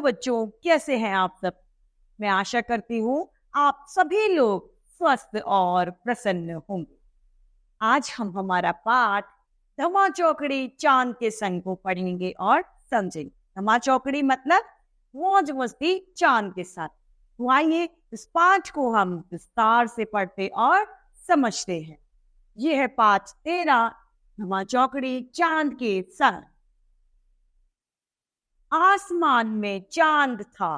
बच्चों, कैसे हैं आप सब? मैं आशा करती हूँ आप सभी लोग स्वस्थ और प्रसन्न होंगे। आज हम हमारा पाठ धमा चौकड़ी चांद के संग को पढ़ेंगे और समझेंगे। धमा चौकड़ी मतलब मौज मस्ती चांद के साथ। तो आइए इस पाठ को हम विस्तार से पढ़ते और समझते हैं। यह है पाठ 13, धमा चौकड़ी चांद के संग। आसमान में चांद था,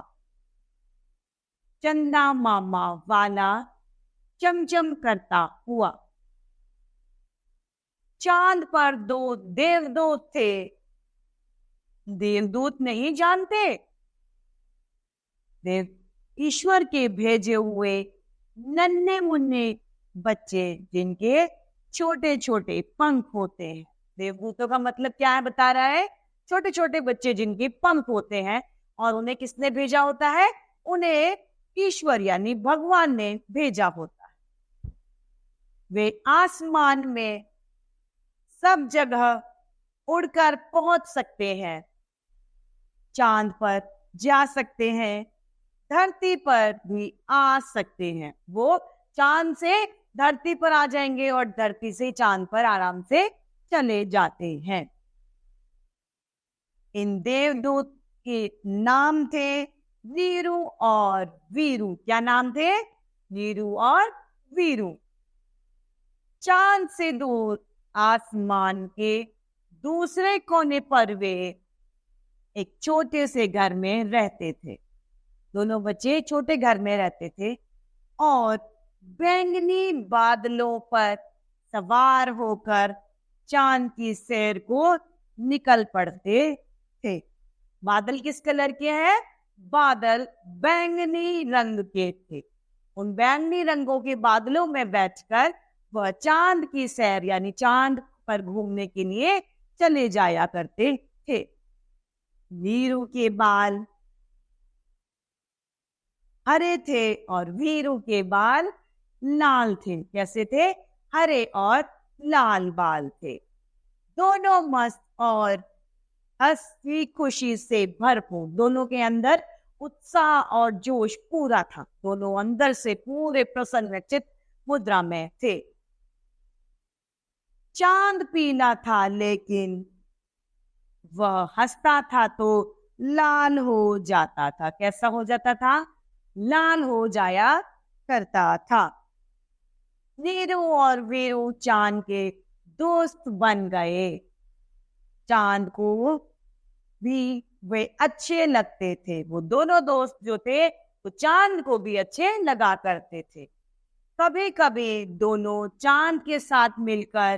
चंदा मामा वाला चमचम करता हुआ। चांद पर 2 देवदूत थे। देवदूत नहीं जानते? देव ईश्वर के भेजे हुए नन्हे मुन्ने बच्चे जिनके छोटे छोटे पंख होते हैं। देवदूतों का मतलब क्या है बता रहा है? छोटे छोटे बच्चे जिनके पंख होते हैं। और उन्हें किसने भेजा होता है? उन्हें ईश्वर यानी भगवान ने भेजा होता है। वे आसमान में सब जगह उड़कर पहुंच सकते हैं, चांद पर जा सकते हैं, धरती पर भी आ सकते हैं। वो चांद से धरती पर आ जाएंगे और धरती से चांद पर आराम से चले जाते हैं। इन देवदूत के नाम थे नीरू और वीरू। क्या नाम थे? नीरू और वीरू। चांद से दूर आसमान के दूसरे कोने पर वे एक छोटे से घर में रहते थे। दोनों बच्चे छोटे घर में रहते थे और बैंगनी बादलों पर सवार होकर चांद की सैर को निकल पड़ते थे। बादल किस कलर के हैं? बादल बैंगनी रंग के थे। उन बैंगनी रंगों के बादलों में बैठकर वह चांद की सैर यानी चांद पर घूमने के लिए चले जाया करते थे। नीरू के बाल हरे थे और वीरू के बाल लाल थे। कैसे थे? हरे और लाल बाल थे। दोनों मस्त और हंसी खुशी से भरपूर। दोनों के अंदर उत्साह और जोश पूरा था। दोनों अंदर से पूरे प्रसन्नचित्त मुद्रा में थे। चांद पीला था लेकिन वह हंसता था तो लाल हो जाता था। कैसा हो जाता था? लाल हो जाया करता था। नीरू और वीरू चांद के दोस्त बन गए। चांद को भी वे अच्छे लगते थे। वो दोनों दोस्त जो थे वो चांद को भी अच्छे लगा करते थे। कभी कभी दोनों चांद के साथ मिलकर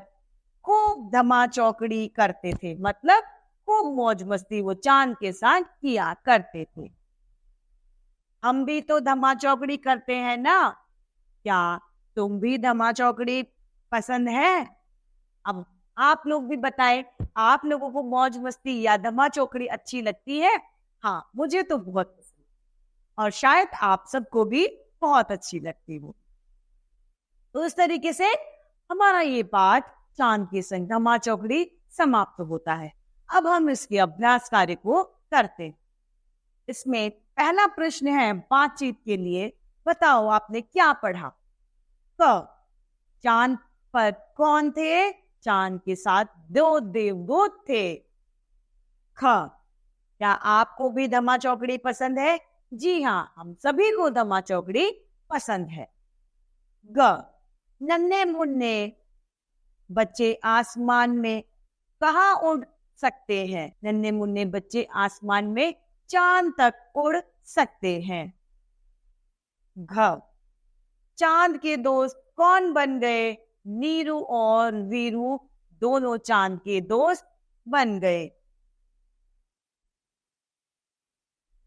खूब धमा चौकड़ी करते थे। मतलब खूब मौज मस्ती वो चांद के साथ किया करते थे। हम भी तो धमा चौकड़ी करते हैं ना? क्या तुम भी धमा चौकड़ी पसंद है? अब आप लोग भी बताएं, आप लोगों को मौज मस्ती या धमा चौकड़ी अच्छी लगती है? हाँ, मुझे तो बहुत पसंद है और शायद आप सबको भी बहुत अच्छी लगती हो। तो इस तरीके से हमारा ये पाठ चांद के संग धमा चौकड़ी समाप्त होता है। अब हम इसके अभ्यास कार्य को करते हैं। इसमें पहला प्रश्न है बातचीत के लिए। बताओ आपने क्या पढ़ा? क, चांद पर कौन थे? चांद के साथ 2 देवदूत थे। ख, क्या आपको भी धमा चौकड़ी पसंद है? जी हाँ, हम सभी को धमा चौकड़ी पसंद है। ग, नन्हे मुन्ने बच्चे आसमान में कहाँ उड़ सकते हैं? नन्हे मुन्ने बच्चे आसमान में चांद तक उड़ सकते हैं। घ, चांद के दोस्त कौन बन गए? नीरू और वीरू दोनों चांद के दोस्त बन गए।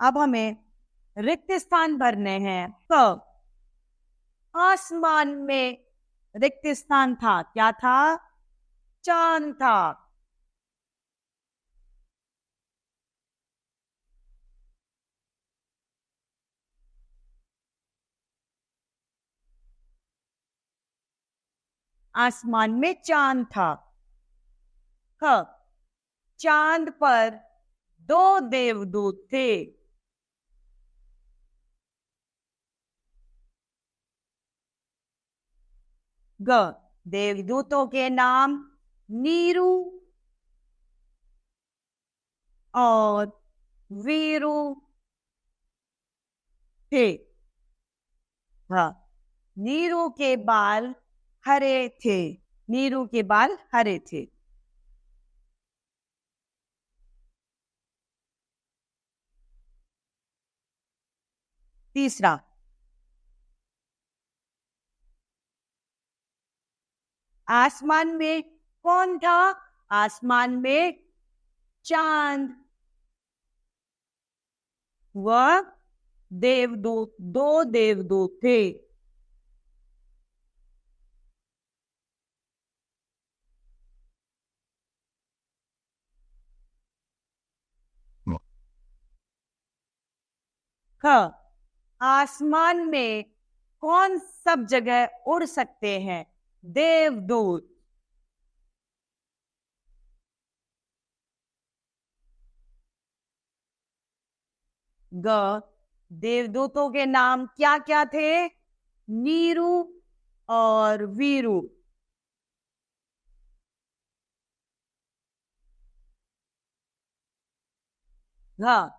अब हमें रिक्त स्थान भरने हैं। क, आसमान में रिक्त स्थान था। क्या था? चांद था। आसमान में चांद था। ख, चांद पर 2 देवदूत थे। ग, देवदूतों के नाम नीरू और वीरू थे। हाँ, नीरू के बाल हरे थे। नीरू के बाल हरे थे। तीसरा, आसमान में कौन था? आसमान में चांद। वह देवदूत, दो देवदूत थे। ख, आसमान में कौन सब जगह उड़ सकते हैं? देवदूत। ग, देवदूतों के नाम क्या क्या थे? नीरू और वीरू। हाँ,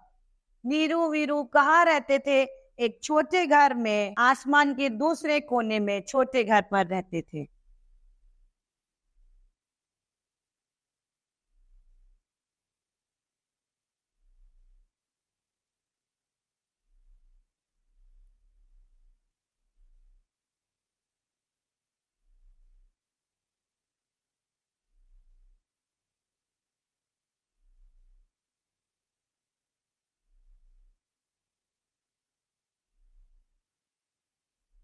नीरू वीरू कहाँ रहते थे? एक छोटे घर में, आसमान के दूसरे कोने में छोटे घर पर रहते थे।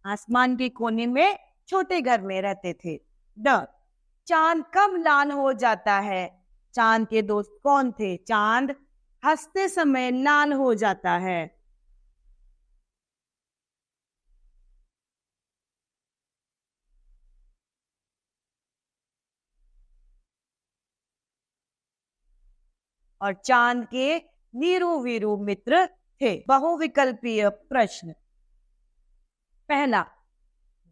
आसमान के कोने में छोटे घर में रहते थे। ड, चांद कब लाल हो जाता है? चांद के दोस्त कौन थे? चांद हंसते समय लाल हो जाता है। और चांद के नीरू वीरू मित्र थे। बहुविकल्पीय प्रश्न। पहला,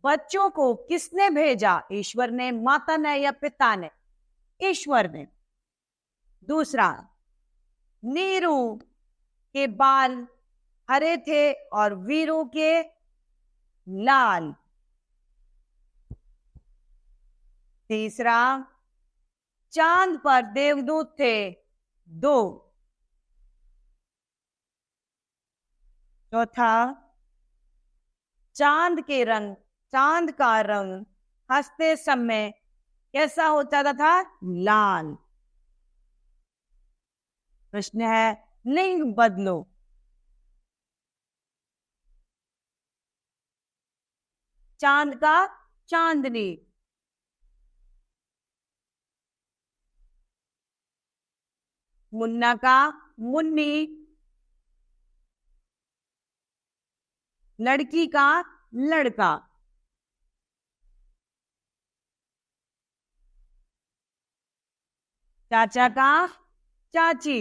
बच्चों को किसने भेजा? ईश्वर ने, माता ने या पिता ने? ईश्वर ने। दूसरा, नीरू के बाल हरे थे और वीरू के लाल। तीसरा, चांद पर देवदूत थे दो। चौथा, चांद का रंग हंसते समय कैसा होता था? लाल। प्रश्न है, लिंग बदलो। चांद का चांदनी। मुन्ना का मुन्नी। लड़की का लड़का। चाचा का चाची।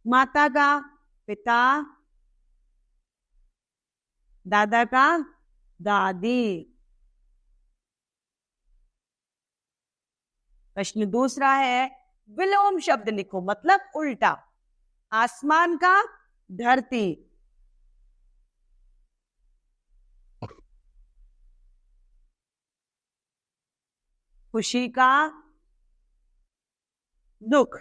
माता का पिता। दादा का दादी। प्रश्न दूसरा है, विलोम शब्द लिखो, मतलब उल्टा। आसमान का धरती। खुशी का दुख।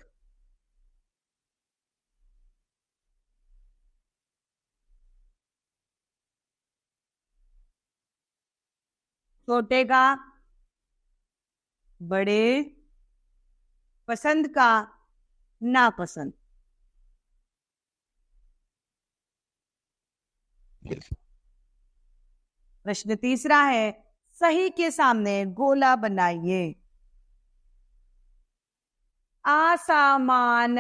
छोटे का बड़े। पसंद का नापसंद। प्रश्न तीसरा है, सही के सामने गोला बनाइए। आसामान,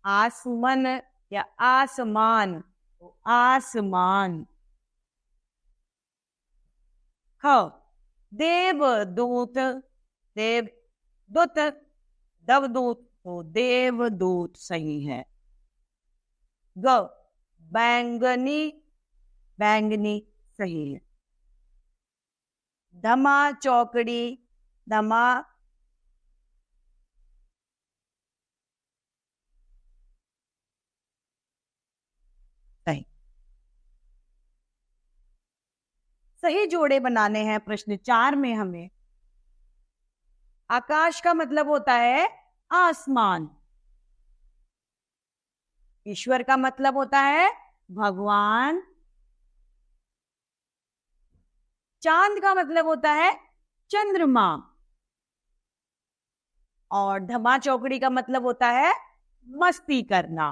आसमन या आसमान? तो आसमान। ह, देवदूत, देवदूत, दवदूत, तो देवदूत सही है। ग, बैंगनी, बैंगनी सही है। धमा चौकड़ी, धमा सही। सही जोड़े बनाने हैं प्रश्न 4 में हमें। आकाश का मतलब होता है आसमान। ईश्वर का मतलब होता है भगवान। चांद का मतलब होता है चंद्रमा। और धमा चौकड़ी का मतलब होता है मस्ती करना।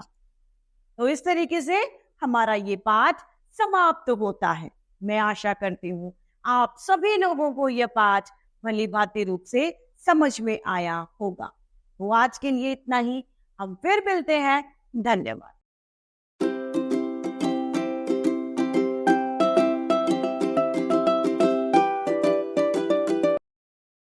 तो इस तरीके से हमारा ये पाठ समाप्त होता है। मैं आशा करती हूँ आप सभी लोगों को यह पाठ भली भांति रूप से समझ में आया होगा। तो आज के लिए इतना ही। हम फिर मिलते हैं। धन्यवाद।